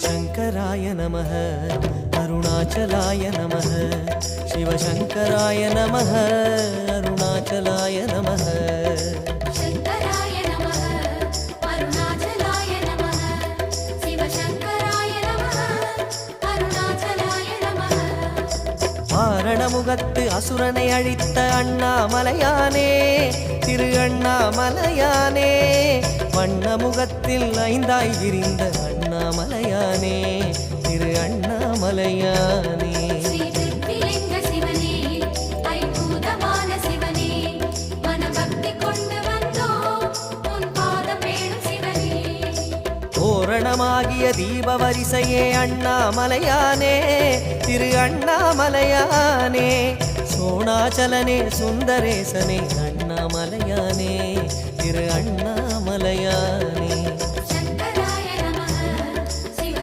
शङ्कराय नमः अरुणाचलाय नमः शिवशङ्कराय नमः अरुणाचलाय नमः शङ्कराय नमः अरुणाचलाय नमः शिवशङ्कराय नमः अरुणाचलाय नमः ஆரணமுகத்து அசுரனை அழித்த அண்ணாமலையானே திரு அண்ணாமலையானே வண்ணமுகத்தில் ஐந்தாய் விரிந்த அண்ணாமலையானே திரு அண்ணாமலையானே ஸ்ரீ திருப்பிலிங்க சிவனே ஐம்பூதமான சிவனே மனபக்தி கொண்டு வந்தோம் உன் பாதம் வேணும் சிவனே தோரணமாகிய தீப வரிசையே அண்ணாமலையானே திரு அண்ணாமலையானே சோணாச்சலனே சுந்தரேசனே அண்ணாமலையானே திரு அண்ணா